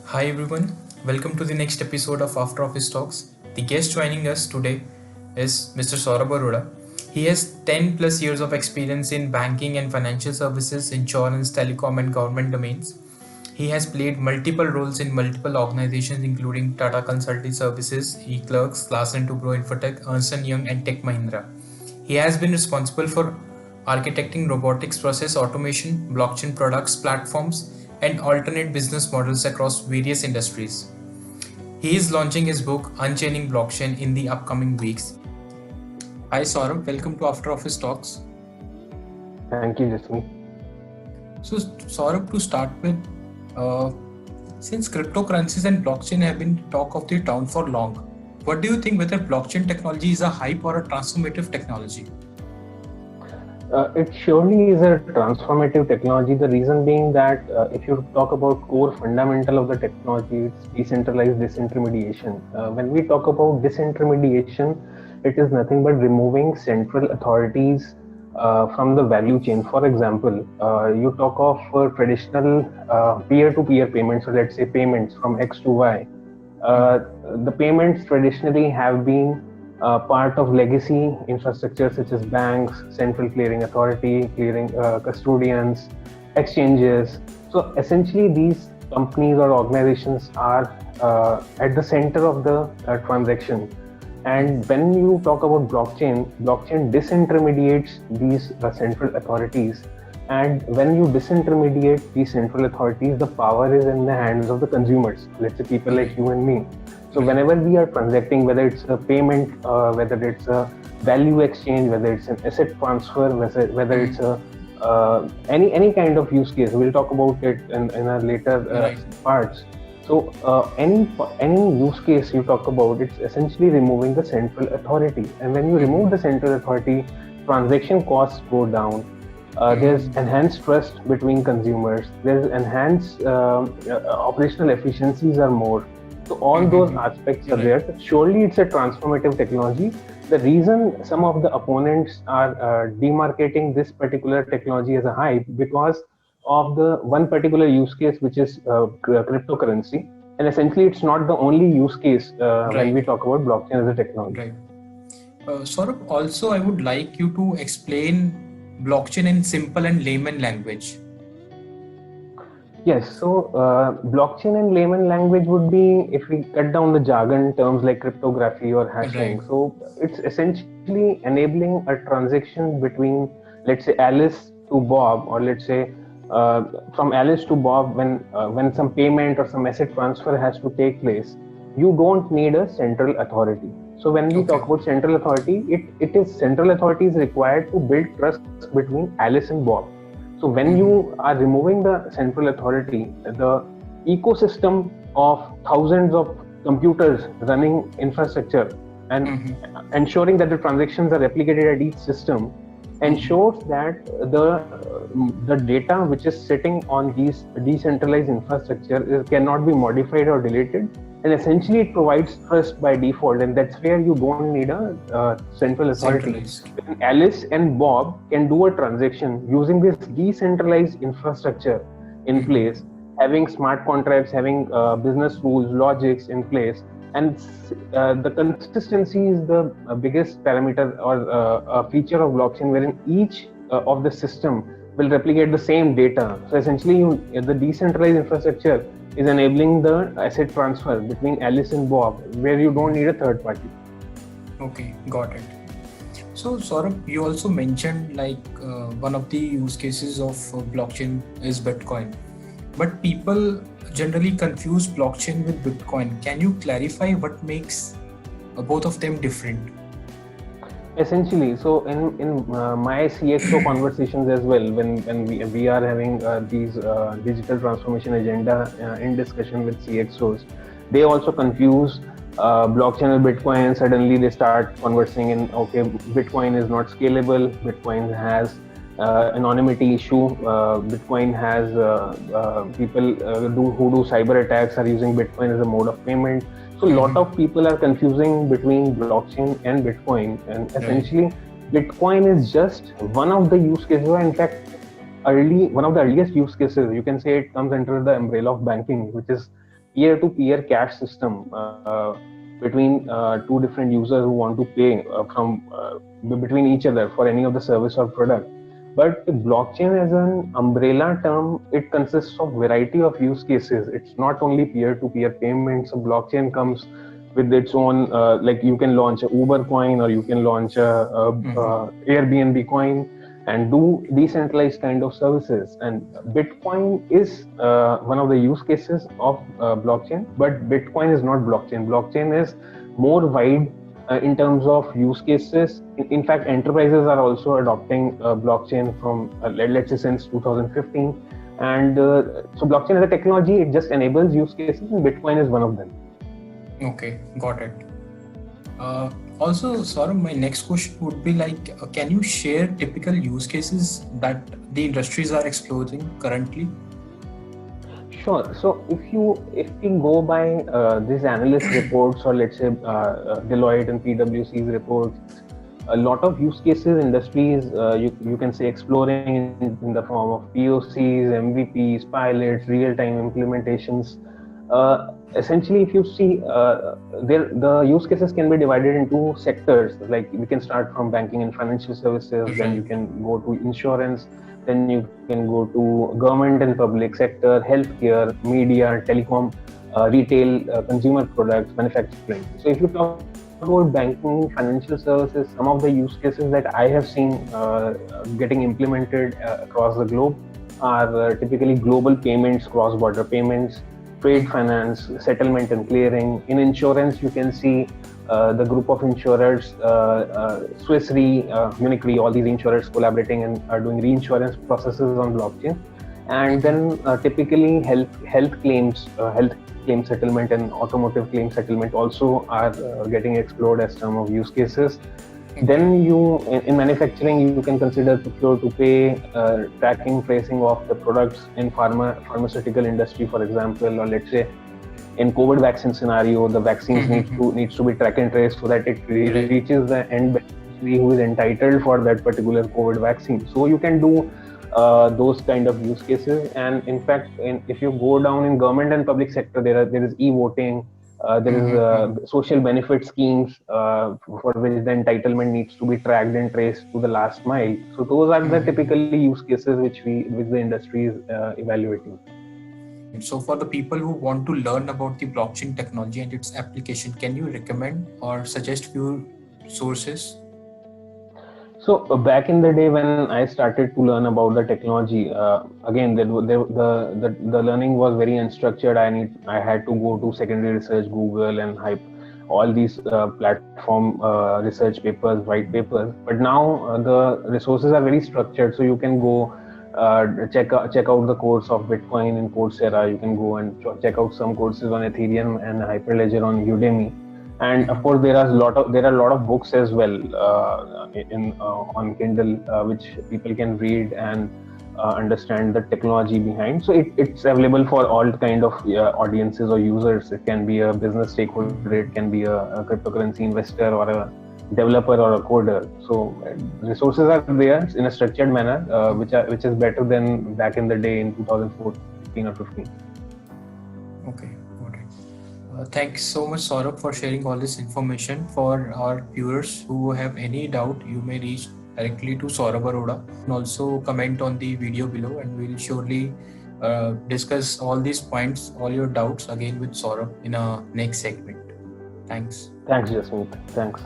Hi everyone, welcome to the next episode of After Office Talks. The guest joining us today is Mr. Saurabh Arora. He has 10 plus years of experience in banking and financial services, insurance, telecom, and government domains. He has played multiple roles in multiple organizations including Tata Consulting Services, eClerx, Larsen& Toubro Infotech, Ernst& Young, and Tech Mahindra. He has been responsible for architecting robotics process automation, blockchain products, platforms, and alternate business models across various industries. He is launching his book Unchaining Blockchain in the upcoming weeks. Hi Saurabh, welcome to After Office Talks. Thank you, Jasmine. So Saurabh, to start with, since cryptocurrencies and blockchain have been talk of the town for long, what do you think whether blockchain technology is a hype or a transformative technology? It surely is a transformative technology. The reason being that if you talk about core fundamental of the technology, it's decentralized disintermediation. When we talk about disintermediation, it is nothing but removing central authorities from the value chain. For example, you talk of traditional peer-to-peer payments, or let's say payments from X to Y. The payments traditionally have been part of legacy infrastructure such as banks, central clearing authority, clearing custodians, exchanges. So essentially, these companies or organizations are at the center of the transaction. And when you talk about blockchain disintermediates these central authorities. And when you disintermediate these central authorities, the power is in the hands of the consumers, let's say people like you and me. So whenever we are transacting, whether it's a payment, whether it's a value exchange, whether it's an asset transfer, whether it's a any kind of use case, we'll talk about it in our later parts. So any use case you talk about, it's essentially removing the central authority. And when you remove the central authority, transaction costs go down. There's enhanced trust between consumers. There's enhanced operational efficiencies are more. So all those aspects are there. Surely it's a transformative technology. The reason some of the opponents are demarcating this particular technology as a hype because of the one particular use case, which is cryptocurrency. And essentially, it's not the only use case when we talk about blockchain as a technology. Right. Saurabh, also I would like you to explain blockchain in simple and layman language. Yes, so blockchain in layman language would be, if we cut down the jargon terms like cryptography or hashing. Right. So it's essentially enabling a transaction between, let's say, Alice to Bob, or let's say from Alice to Bob when some payment or some asset transfer has to take place. You don't need a central authority. So when we talk about central authority, it is central authority is required to build trust between Alice and Bob. So when you are removing the central authority, the ecosystem of thousands of computers running infrastructure and ensuring that the transactions are replicated at each system ensures that the data which is sitting on these decentralized infrastructure cannot be modified or deleted. And essentially, it provides trust by default, and that's where you don't need a central authority. When Alice and Bob can do a transaction using this decentralized infrastructure in place, having smart contracts, having business rules, logics in place, and the consistency is the biggest parameter or a feature of blockchain, wherein each of the system will replicate the same data. So essentially, the decentralized infrastructure is enabling the asset transfer between Alice and Bob, where you don't need a third party. Okay, got it. So Saurabh, you also mentioned one of the use cases of blockchain is Bitcoin, but people generally confuse blockchain with Bitcoin. Can you clarify what makes both of them different? Essentially, so in my CXO conversations as well, when we are having these digital transformation agenda in discussion with CXOs, they also confuse blockchain and Bitcoin, and suddenly they start conversing in, okay, Bitcoin is not scalable, Bitcoin has anonymity issue, Bitcoin has people who do cyber attacks are using Bitcoin as a mode of payment. So a lot of people are confusing between blockchain and Bitcoin, and essentially Bitcoin is just one of the use cases. In fact, one of the earliest use cases, you can say it comes under the umbrella of banking, which is peer-to-peer cash system between two different users who want to pay between each other for any of the service or product. But blockchain as an umbrella term, it consists of variety of use cases. It's not only peer-to-peer payments. So blockchain comes with its own, like you can launch a Uber coin, or you can launch a Airbnb coin and do decentralized kind of services. And Bitcoin is one of the use cases of blockchain, but Bitcoin is not blockchain. Blockchain is more wide in terms of use cases. In fact, enterprises are also adopting blockchain from let's say since 2015. And so blockchain as a technology, it just enables use cases, and Bitcoin is one of them. Okay, got it. Also, Saurabh, my next question would be like, can you share typical use cases that the industries are exploring currently? Sure. So if we go by these analyst reports, or let's say Deloitte and PwC's reports, a lot of use cases industries you can say exploring in the form of POCs, MVPs, pilots, real-time implementations. Essentially, if you see, the use cases can be divided into sectors. Like we can start from banking and financial services, then you can go to insurance, then you can go to government and public sector, healthcare, media, telecom, retail, consumer products, manufacturing. So if you talk about banking, financial services, some of the use cases that I have seen getting implemented across the globe are typically global payments, cross-border payments, trade finance, settlement and clearing. In insurance, you can see the group of insurers, Swiss Re, Munich Re, all these insurers collaborating and are doing reinsurance processes on blockchain. And then typically health claims settlement and automotive claim settlement also are getting explored as some of use cases. Then you, in manufacturing, you can consider procure to pay, tracking, tracing of the products in pharmaceutical industry, for example, or let's say in COVID vaccine scenario, the vaccines needs to be track and trace so that it reaches the end beneficiary who is entitled for that particular COVID vaccine. So you can do those kind of use cases. And in fact, if you go down in government and public sector, there is e-voting. There is social benefit schemes for which the entitlement needs to be tracked and traced to the last mile. So those are the typically use cases which the industry is evaluating. So for the people who want to learn about the blockchain technology and its application, can you recommend or suggest few sources? So back in the day when I started to learn about the technology, again the learning was very unstructured. I had to go to secondary research, Google and all these platform research papers, white papers. But now the resources are very structured, so you can go check out the course of Bitcoin in Coursera. You can go and check out some courses on Ethereum and Hyperledger on Udemy. And of course, there are a lot of books as well on Kindle, which people can read and understand the technology behind. So it's available for all kind of audiences or users. It can be a business stakeholder, it can be a cryptocurrency investor, or a developer or a coder. So resources are there in a structured manner, which is better than back in the day in 2014 or 15. Okay. Thanks so much, Saurabh, for sharing all this information. For our viewers who have any doubt, you may reach directly to Saurabh Arora and also comment on the video below, and we'll surely discuss all these points, all your doubts again with Saurabh in a next segment. Thanks. Thanks, Jasmeet. Thanks.